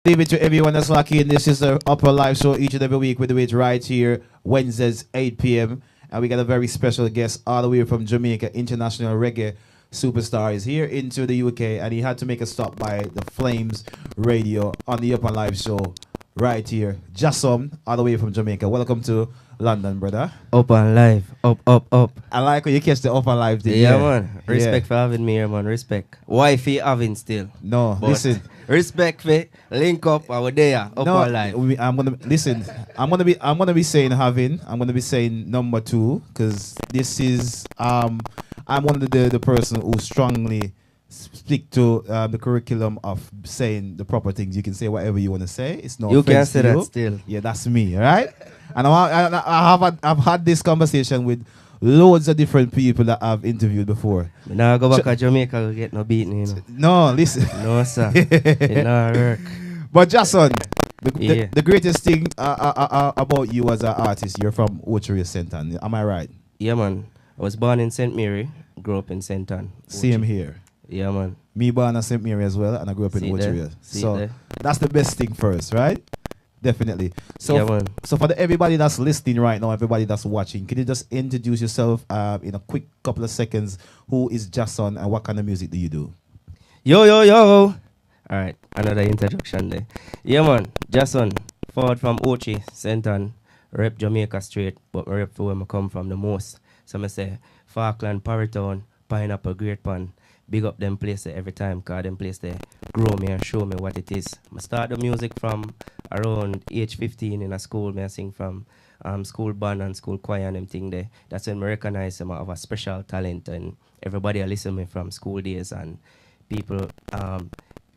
Leave it to everyone that's lucky. This is the Upper Live Show each and every week. We do it right here, Wednesdays, 8 p.m. And we got a very special guest all the way from Jamaica, international reggae superstar is here into the UK. And he had to make a stop by the Flames Radio on the Upper Live Show right here. Jason, all the way from Jamaica. Welcome to London, brother. Upnlive, up. I like when you catch the Upnlive thing. Yeah, man. Respect for having me here, man. Respect. Wifey having still. No, but listen. Respect for link up our there. Upnlive. I'm gonna listen. I'm gonna be saying having. I'm gonna be saying number 2 because this is I'm one of the person who strongly stick to the curriculum of saying the proper things. You can say whatever you want to say. It's no you offense can say to that you. still. Yeah, that's me, all right? And I've had this conversation with loads of different people that I've interviewed before. Now I go back to Jamaica to get no beating, you know. No, listen. No, sir. It not work. But Jason, the greatest thing about you as an artist, you're from Ochery St. Ann. Am I right? Yeah, man. I was born in St. Mary, grew up in St. Ann. Same here. Yeah, man. Me born at St. Mary as well, and I grew up in Ochery. So that's the best thing first, right? Definitely. So, yeah, man. So for everybody that's listening right now, everybody that's watching, can you just introduce yourself in a quick couple of seconds? Who is Jason and what kind of music do you do? Yo. All right, another introduction there. Yeah, man. Jason, forward from Ochi, St. Ann, rep Jamaica straight, but I rep for where I come from the most. So I say Falkland, Parrytown, Pineapple, Great Pan. Big up them places every time, cause them place they grow me and show me what it is. I start the music from around age 15 in a school. I sing from school band and school choir and them thing there. That's when I recognize I have a special talent, and everybody listen to me from school days, and people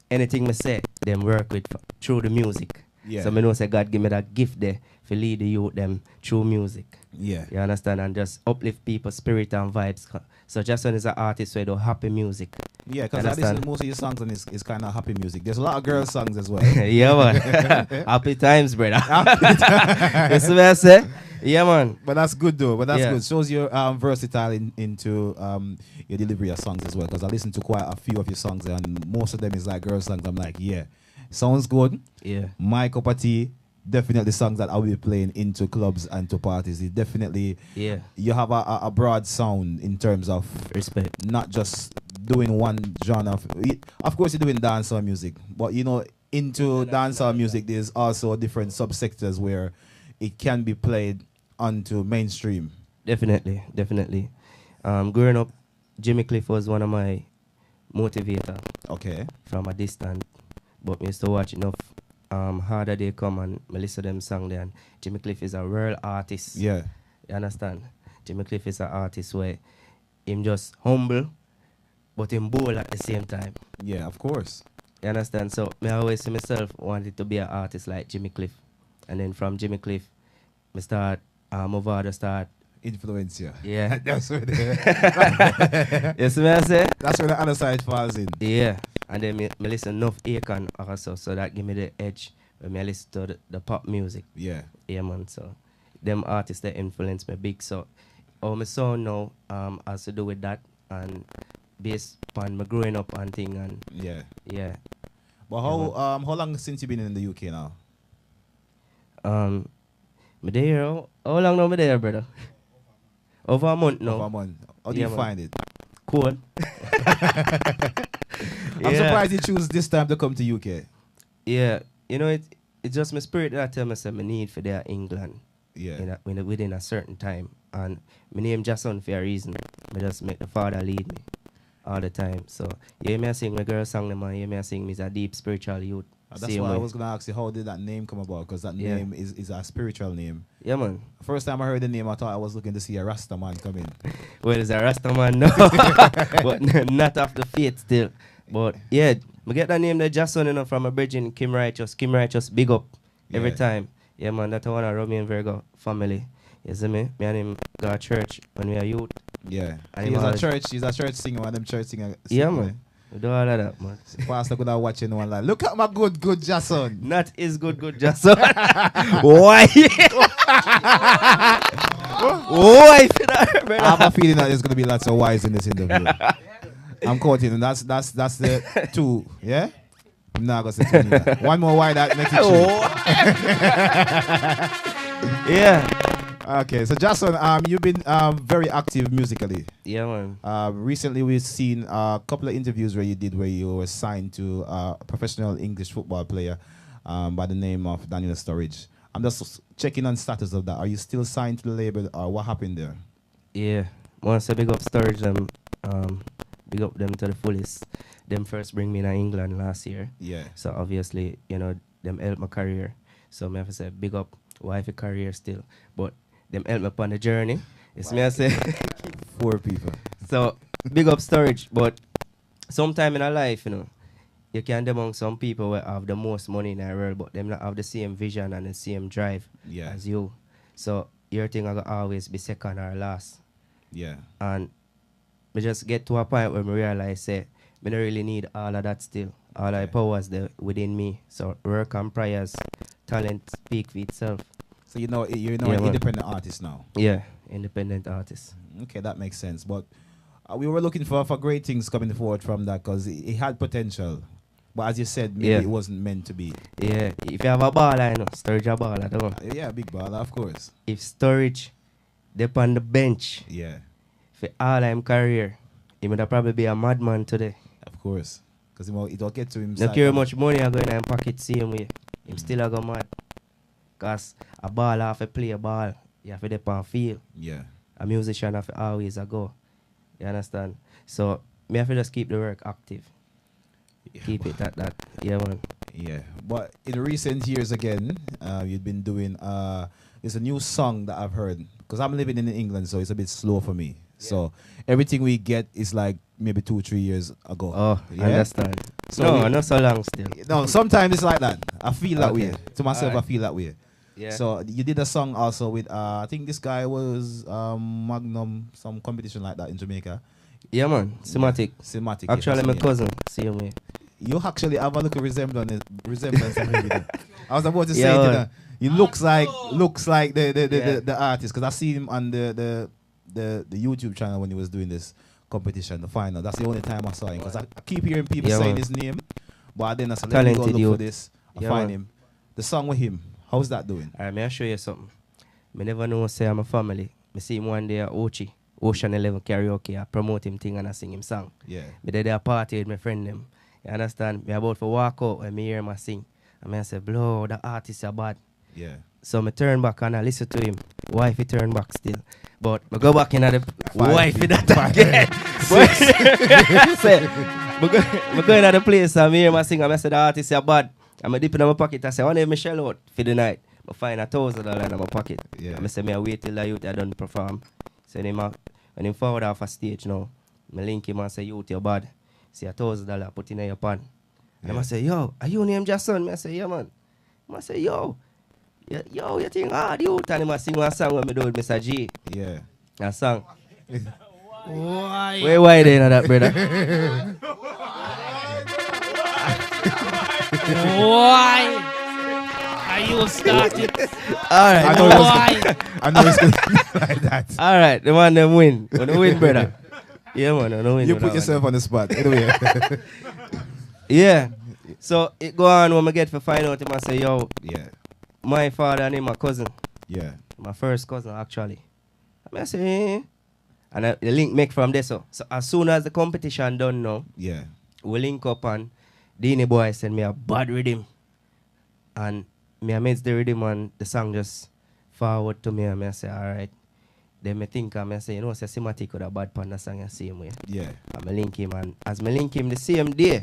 anything I say, them work with through the music. Yeah. So I know say God give me that gift there to lead the youth them through music. Yeah. You understand? And just uplift people's spirit and vibes. So Jason is an artist who do happy music. Yeah, because I listen to most of your songs and it's kind of happy music. There's a lot of girl songs as well. Yeah, man. Happy times, brother. That's what I say. Yeah, man. But that's good though. But that's good. Shows you're versatile into your delivery of songs as well. Because I listen to quite a few of your songs and most of them is like girl songs. I'm like, yeah, sounds good. Yeah. My cup of tea. Definitely songs that I will be playing into clubs and to parties. It definitely, you have a broad sound in terms of respect. Not just doing one genre. Of course, you're doing dancehall music, but you know, into dancehall music, there's also different subsectors where it can be played onto mainstream. Definitely. Growing up, Jimmy Cliff was one of my motivators. Okay. From a distance, but me used to watch enough. Harder They Come and I listen to them song there, and Jimmy Cliff is a real artist. Yeah. You understand? Jimmy Cliff is an artist where him just humble but him bold at the same time. Yeah, of course. You understand? So I always see myself wanted to be an artist like Jimmy Cliff. And then from Jimmy Cliff, I start influence you. Yeah. That's where you see what I say? That's where the other side falls in. Yeah. And then me listen enough Akon also, so that give me the edge when I listen to the pop music. Yeah. Yeah, man. So them artists that influence me big. So all my sound now has to do with that and based upon my growing up and thing and yeah. But how long since you been in the UK now? Me there. How long now me there, brother? Over a month now. Over a month. How do you find it? Cool. I'm surprised you choose this time to come to UK. Yeah, you know it's just my spirit that I tell myself I need for there England. Yeah. Within a certain time, and my name Jason for a reason. I just make the Father lead me all the time. So yeah, me I sing my girl song, man. Yeah, me I sing me a deep spiritual youth. That's why I was gonna ask you how did that name come about? Because that name is a spiritual name. Yeah, man. First time I heard the name, I thought I was looking to see a Rasta man come in. Well, it's a Rasta man, no, but not off the faith still. But yeah, I get that name there, Jason, you know, from a virgin Kim Righteous. Kim Righteous, big up every time. Yeah, man, that's one of Romeo and Virgo family. You see me? Me and him go to church when we are youth. Yeah. And he's a church singer, one of them church singers. Yeah, man. We do all of that, man. Pastor could have watching one like, look at my good Jason. Not his good Jason. Why? Why? I have a feeling that there's going to be lots of whys in this interview. I'm quoting, and that's the two, yeah? I'm not gonna say to you that. One more why that make it true. Yeah. Okay, so Jason, you've been very active musically. Yeah, man. Recently, we've seen a couple of interviews where you were signed to a professional English football player by the name of Daniel Sturridge. I'm just checking on status of that. Are you still signed to the label, or what happened there? Yeah. Once I big up Sturridge, them, big up them to the fullest. Them first bring me to England last year. Yeah. So obviously, you know, them help my career. So me have to say big up wifey career still. But them help me upon the journey. It's me I say. 4 people. So big up Sturridge. But sometime in our life, you know, you can among some people who have the most money in the world, but them not have the same vision and the same drive as you. So your thing I always be second or last. Yeah. And we just get to a point where we realize say we don't really need all of that still. All the powers there within me. So work and prayers, talent speak for itself. So you're an independent artist now. Yeah, independent artist. Okay, that makes sense. But we were looking for great things coming forward from that because it had potential. But as you said, maybe it wasn't meant to be. Yeah, if you have a baller, you know, Sturridge a baller, don't know. Yeah, big baller, of course. If Sturridge dip on the bench, for all time career, he would probably be a madman today. Of course. Because it will get to him. Not care much money I go in and pocket same way. Him still a go mad. Because a baller have to play a ball. You have to dip on field. Yeah. A musician have to always a go. You understand? So, me have to just keep the work active. Yeah, keep it at that. Yeah, man. Yeah. But in recent years again, you've been doing, there's a new song that I've heard. Because I'm living in England, so it's a bit slow for me. Yeah. So, everything we get is like maybe 2-3 years ago. Oh, yeah? I understand. So no, not so long still. No, sometimes it's like that. I feel that way. To myself, I feel that way. Yeah. So you did a song also with I think this guy was Magnum, some competition like that in Jamaica. Yeah, man. Cinematic. Cinematic. Actually, my cousin. Same way. You actually have a little resemblance of him with him. I was about to say to that. He looks like the artist because I seen him on the YouTube channel when he was doing this competition, the final. That's the only time I saw him because I keep hearing people saying his name, but then I said, let me go look for this. I find him. The song with him. How's that doing? Alright, may I show you something? I never know say I'm a family. I see him one day at Ocean 11 karaoke. I promote him thing and I sing him song. Yeah. I did a party with my friend them. You understand? Me about to walk out when me hear him sing. And I say, blow, the artist is bad. Yeah. So I turn back and I listen to him. Wifey turn back still. But I go back in the wifey that again. I go in the place and me hear him sing and I say the artist is bad. I'm a dip in my pocket. I say, I want to have Michelle out for the night. I find $1,000 in my pocket. Yeah. I say, I wait till the youth I done perform. So when him forward off a stage now, I link him and say, youth, you're bad. Say $1,000, put in your pan. And I say, yo, are you named Jason? I say, yeah, man. I say, yo, you think hard, youth? And I sing one song when I do with Mr. G. Yeah. A song. Why? Why they know that, brother? Why are you starting? Alright. I know it's going to be like that. Alright, the man them win. When they win, brother. Yeah, man, I win. You put yourself on the spot. Anyway. Yeah. So it go on when I get to find out him I say, yo, my father and him my cousin. Yeah. My first cousin actually. I say, eh. And the link make from there. So as soon as the competition done now, we link up and Dini boy send me a bad rhythm. And me I made the rhythm and the song just forward to me and I say, alright. Then I think I say, you know, say Cinematic with a bad pan the song the same way. Yeah. And I link him and as I link him the same day,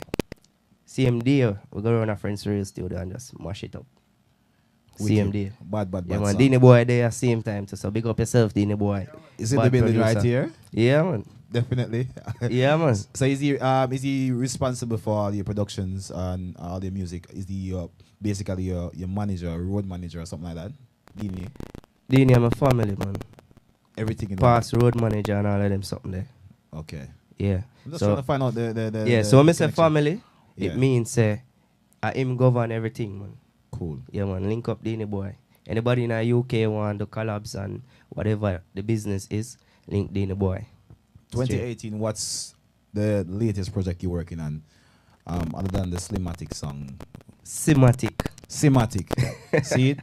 we go around a friend's real studio and just mash it up. Same day. Bad yeah, man, song. Dini boy there at same time too. So big up yourself, Dini boy. Is it the building right here? Yeah, man. Definitely. Yeah, man. So is he responsible for all your productions and all your music? Is he basically your manager, road manager or something like that? Dini, I'm a family, man. Everything in past road manager and all of them something there. Okay. Yeah. I'm just trying to find out the yeah, so when I say family, yeah. it means I him govern everything, man. Cool. Yeah, man. Link up Dini boy. Anybody in the UK want the collabs and whatever the business is, link Dini boy. 2018, what's the latest project you're working on? other than the Slimatic song? Simatic. Simatic. See it?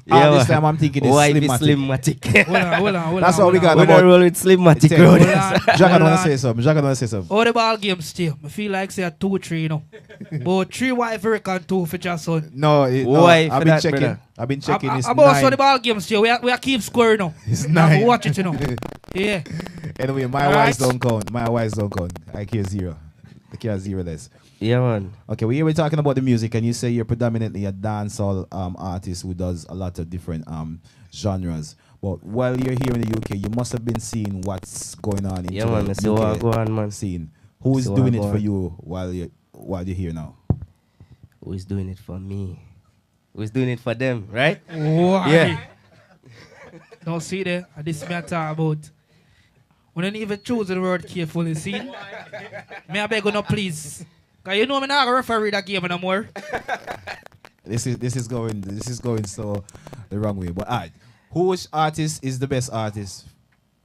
Yeah, This time I'm thinking it's why be Slimatic. Slimatic? Hold on. That's what we got. We don't roll with Slimatic. Tell Road. you. Jack, I want to say something. Jack, I want to say something. All the ball games still. I feel like say a 2-3, you know. But 3 wife and 2 for Jason. No, Why I've for been that, checking. brother? I've been checking. It's About so 9. the ball games still. We are keep scoring now. It's Now 9. watch it, you know. Yeah. Anyway, my Alright. wives don't count. My wives don't count. I care 0. I care 0 less. Yeah, man. Okay, well, here we're talking about the music, and you say you're predominantly a dancehall artist who does a lot of different genres. But while you're here in the UK, you must have been seeing what's going on in Yeah, man. the So UK go on, man. scene. Who is So doing go it for on. you while you're here now? Who is doing it for me? Who is doing it for them, right? Why? Yeah. Don't see there. This me I talk about. We don't even choose the word carefully, see? Me I beg you no please. Cause you know me not gonna referee that game no more. This is going so the wrong way. But alright, which artist is the best artist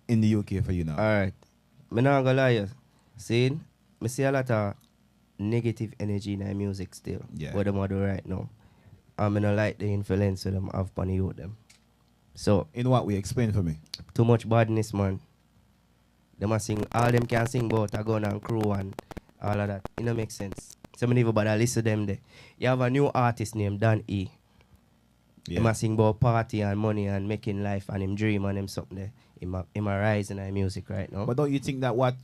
in the UK for you now? Alright. Me not gonna lie you. See, me see a lot of negative energy in their music still. Yeah. What them a do right now. And me not like the influence that them have on the youth them. So, In what way? Explain for me. too much badness, man. Them a sing, all them can sing about a gun and crew and all of that. It don't make sense. So me never bother listen to them there. You have a new artist named Dan E. Him a sing about party and money and making life and him dream and him something there. Him a rise in our music right now. But don't you think that what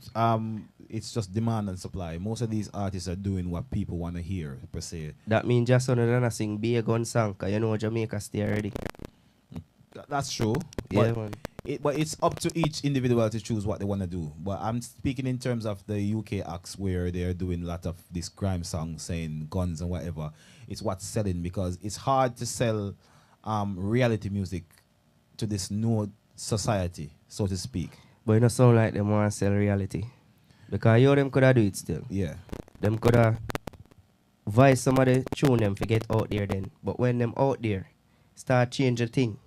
it's just demand and supply? Most of these artists are doing what people want to hear per se. That means just on a sing be a gun song, cause you know Jamaica stay already. That's true. Yeah, But man. but it's up to each individual to choose what they want to do. But I'm speaking in terms of the UK acts where they're doing a lot of this crime songs saying guns and whatever. It's what's selling because it's hard to sell reality music to this new society, so to speak. But it don't sound like them want to sell reality. Because you them coulda do it still. Yeah. Them coulda voice some of the tune them for get out there then. But when them out there, start change the thing.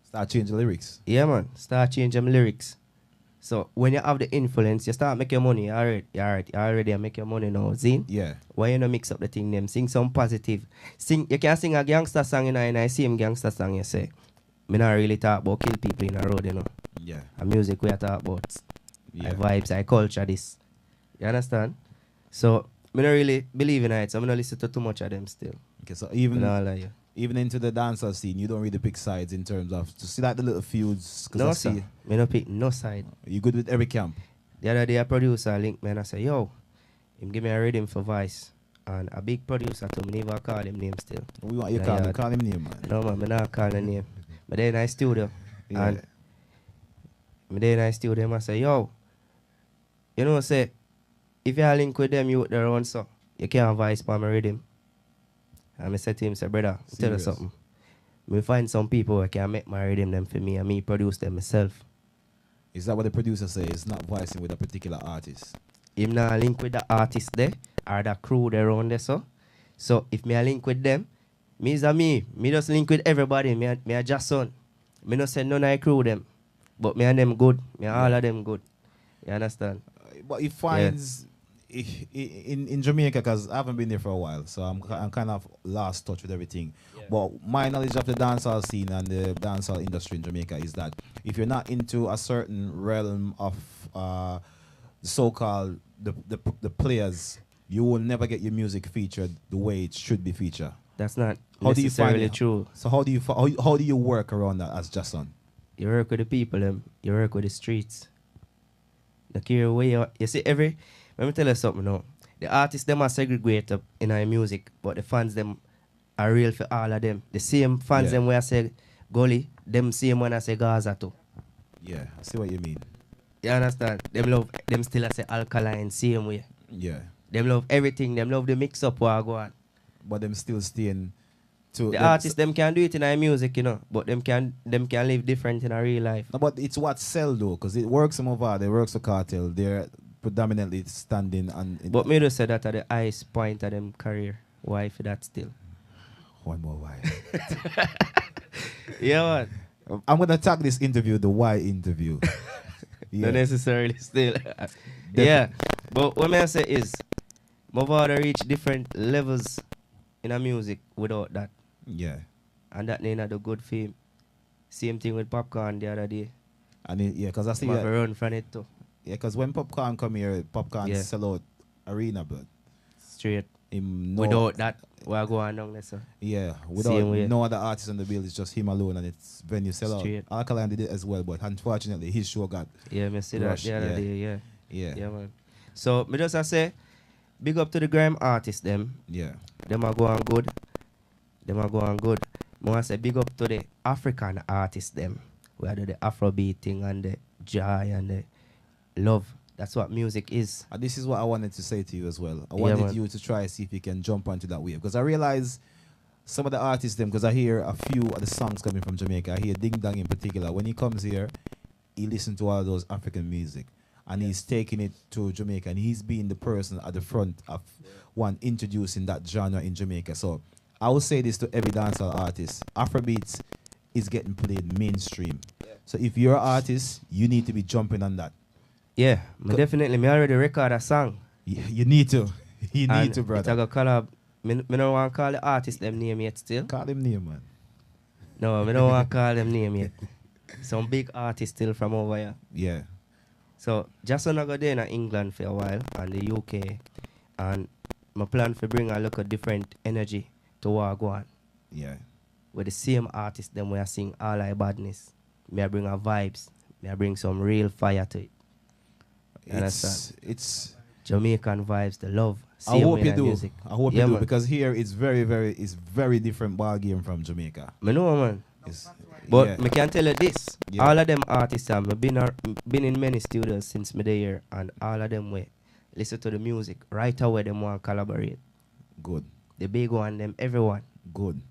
Start changing lyrics. Yeah, man. Start change them lyrics. So when you have the influence, you start make your money. You already make your money now. Zine? Yeah. Why you not mix up the thing them? Sing some positive. Sing. You can sing a gangster song and I see him gangster song. You say, me not really talk about kill people in the road, you know. Yeah. A music we are talk about. Yeah. I vibes, I culture this. You understand? So me not really believe in it. So I not listen to too much of them still. Okay, so Me not lie you. even into the dancer scene, you don't really pick sides in terms of to see like the little feuds. 'Cause I No, see sir. Me no pick no side. you good with every camp. The other day a producer linked me and I say, yo, him give me a rhythm for voice. And a big producer to me never call him name still. We want you Yeah, call him, yeah. call him name, man. No man, me not call the name. But then I studio. Yeah. And me then I studio him I say, yo, you know say, if you link with them you there on so, you can't voice for my rhythm. And I said to him, say, brother, tell you Serious? something. Me find some people who can make my rhythm them for me and me produce them myself. Is that what the producer says? It's not voicing with a particular artist. Him not link with the artist there or the crew there around there so. So if me a link with them, me is a me just link with everybody. Me a just son. Me no say none of the crew them. But me and them good. Me and all of them good. You understand? But it finds in Jamaica, because I haven't been there for a while, so I'm kind of lost touch with everything. Yeah. But my knowledge of the dancehall scene and the dancehall industry in Jamaica is that if you're not into a certain realm of so-called the players, you will never get your music featured the way it should be featured. That's not How do you find necessarily it? true. So how do you work around that as Jason? You work with the people them. You work with the streets. The care where you see every. Let me tell you something now. The artists them are segregated in our music, but the fans them are real for all of them. The same fans them where I say Gully, them same one I say Gaza too. Yeah, I see what you mean. You understand? Them love them still I say Alkaline same way. Yeah, Them love everything. Them love the mix up what go on. but them still staying to The artists them can do it in our music, you know, but them can live different in our real life. No, but it's what sell though, because it works some over. They works for cartel. They're predominantly standing on. But me just say that at the highest point of them career. Why for that still? One more why. Yeah, man. I'm gonna tag this interview the why interview. Not necessarily still. Yeah. But what I say is, I've already reached different levels in a music without that. Yeah. And that ain't the good fame. Same thing with Popcorn the other day. And yeah, because I see I that. run from it too. Yeah, because when Popcorn come here, Popcorn sell out arena, but straight. Him without that, we're going down there, sir. Yeah, without no other artist on the bill, it's just him alone and it's venue sell out. Alkaline did it as well, but unfortunately his show got me see that the other day, yeah, man. So me just say, big up to the grime artists them. Yeah. Them are going good. I want to say big up to the African artists them. Where do the Afrobeat thing and the joy and the love. That's what music is. And this is what I wanted to say to you as well. I wanted you to try see if you can jump onto that wave. Because I realize some of the artists them, because I hear a few of the songs coming from Jamaica. I hear Ding Dong in particular. When he comes here, he listens to all those African music. And he's taking it to Jamaica. And he's being the person at the front of one introducing that genre in Jamaica. So I will say this to every dancehall artist. Afrobeats is getting played mainstream. So if you're an artist, you need to be jumping on that. Yeah, definitely. Me already record a song. You need to. You need to, brother. It's a collab. Me don't want to call the artist them name yet still. Call them name, man. No, me don't want to call them name yet. Some big artists still from over here. Yeah. So, just when I go there in England for a while and the UK, and my plan for bring a look at different energy to what I go on. Yeah. With the same artist them where I sing all I badness. Me I bring a vibes. Me I bring some real fire to it. It's Jamaican vibes, the love. I hope you do. Music. I hope you do, because here it's very different ball game from Jamaica. I know, man. But me can tell you this: all of them artists have been in many studios since me there, and all of them way listen to the music right away. Them want to collaborate. Good. The big one, them everyone. Good.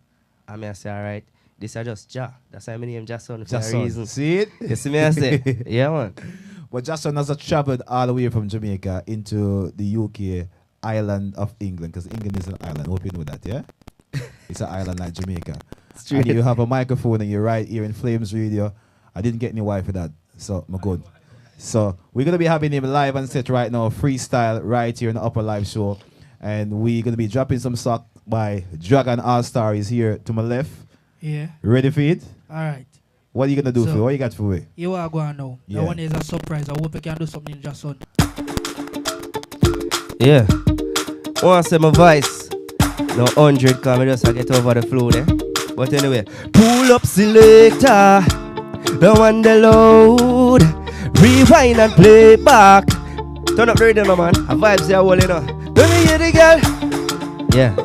I mean, I say, all right, this is just Ja. That's why my name Jason for a reason. See it? You see me? I say, yeah, man. But Jason has traveled all the way from Jamaica into the UK island of England, because England is an island. Hope you know that, yeah? It's an island like Jamaica. And you have a microphone and you're right here in Flames Radio. I didn't get any wife for that, so I'm good. So we're going to be having him live on set right now, freestyle right here in the Upnlive show. And we're going to be dropping some sock by Dragon Allstar. Is here to my left. Yeah. Ready for it? All right. What are you going to do for it? What you got for it? You are going now. Yeah. That one is a surprise. I hope you can do something just on. Yeah. I want to say my voice. No 100 because I just get over the flow there. But anyway. Pull up selector. The one the load. Rewind and play back. Turn up the rhythm, man. A vibes there, well, you know. Let me hear the girl. Yeah.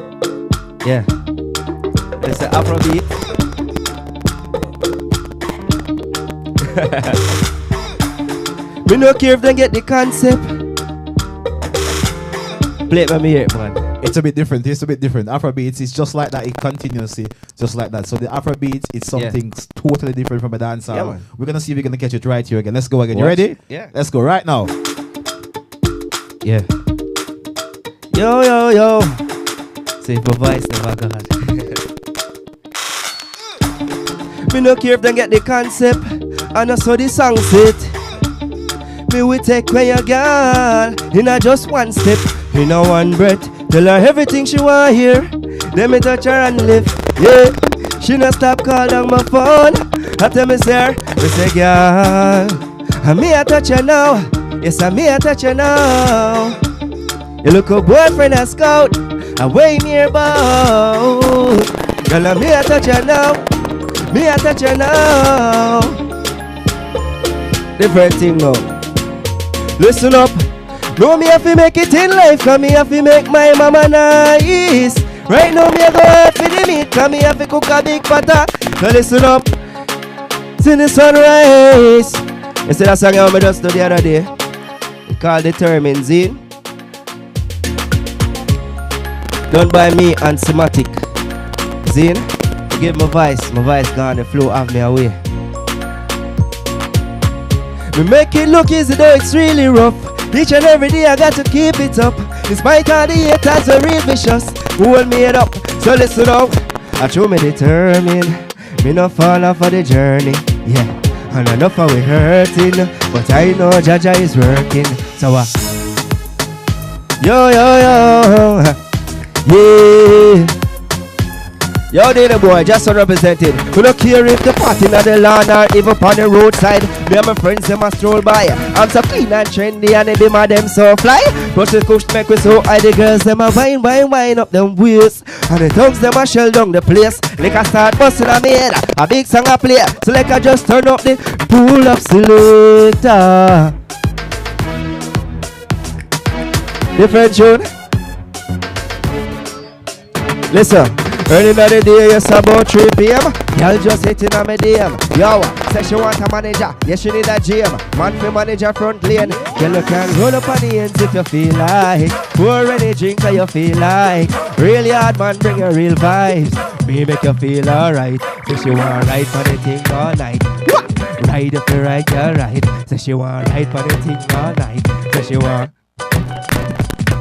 Yeah. It's the Afrobeat. Me no care if they get the concept. Play it by me here, man. It's a bit different. It's a bit different. Afrobeats is just like that. It continuously, just like that. So the Afrobeats is something totally different from a dancehall. Yeah, we're gonna see if we're gonna catch it right here again. Let's go again. You ready? Yeah. Let's go right now. Yeah. Yo, yo, yo. Say my voice never gone. Me no care if they get the concept. And I saw the song set. Me we take where your girl in a just one step, in a one breath. Tell her everything she want hear. Then me touch her and lift. Yeah, she no stop call down my phone. I tell me sir, me say girl, and me I touch her now. Yes, and me I touch her now. You look a boyfriend and scout, away near bout. Girl, and me I touch her now. Me I touch her now. Different thing now. Listen up. No, me have to make it in life, cause me have to make my mama nice. Right now me a go out for the meat, cause me have to cook a big butter. So listen up. See the sunrise. You see that song I just did the other day? It's called Determined Zine. Done by me and Sematic. Zine. Give my voice gone, the flow of me away. We make it look easy though it's really rough. Each and every day I got to keep it up. Despite all the haters are real vicious, hold me head up, so listen up. I show me determined, me no fall off of the journey. Yeah, and enough of we hurting, but I know Jaja is working. So Yo, yo, yo. Yeah. Yo, the boy, just represented. We don't care if the party in the lawn or even on the roadside. Me and my friends, them a stroll by. I'm so clean and trendy and they be mad them so fly. But the kush make we so high. The girls, them a wine up them waist. And the tongues, them a shell down the place. Like I start busting on me head. A big song I play. So like I just turn up the pull up selector. Different tune. Listen. Early in the day, yes, about 3 p.m. Y'all just hitting on my DM. Yo, say she want a manager. Yes, she need a GM. Man for manager front lane. Girl, you can roll up on the ends if you feel like. Pour any drink that you feel like. Really hard, man, bring your real vibes. Me make you feel alright. Say she want ride for the thing all night. What? Ride if you ride, you're right. Say she want ride for the thing all night. Say she want.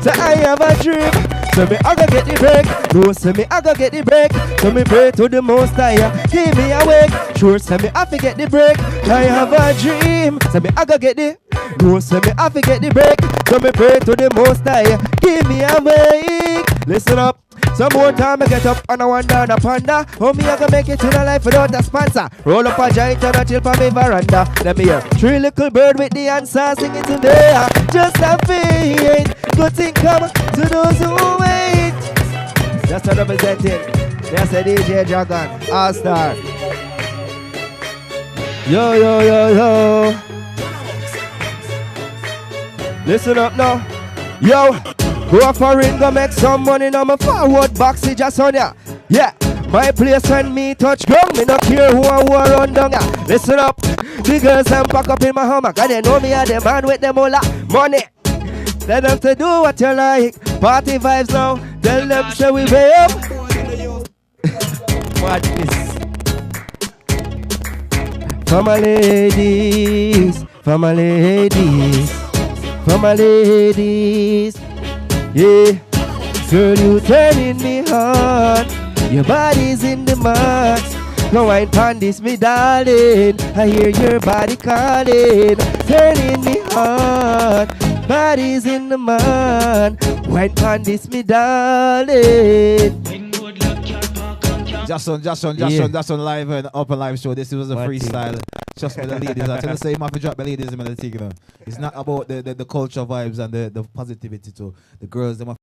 Say I have a dream. So me I go get the break. No, say me I go get the break. So me pray to the most high. Keep me awake. Sure, say me I forget the break. I have a dream. So me I go get the. No, say me I forget the break. So me pray to the most high. Keep me awake. Listen up. Some more time I get up and I wander the panda. How me I gonna make it in a life without a sponsor? Roll up a giant and I chill for me veranda. Let me hear 3 little bird with the answer singing today. Just have faith. Good thing come to those who wait. That's what representing. That's a DJ Dragon, Allstar. Yo, yo, yo, yo. Listen up now. Yo. Go for ring, go make some money. Now my forward box is just on ya. Yeah, my place when me touch ground. Me no care who I run down ya. Listen up, the girls them pack up in my hammock. And they know me a the man with them all that money. Tell them to do what you like. Party vibes now. Tell them say we pay up. What is? For my ladies, for my ladies, for my ladies. Yeah, girl, you turning me on. Your body's in the max. Go wine pon this, me darling. I hear your body calling. Turning me on. Body's in the man. Wine pon this, me darling. Just on live and Upnlive show. This was a freestyle. Just for the ladies. I tell you, say you have to drop the ladies in the thing, you know. It's not about the culture vibes and the positivity to the girls. Them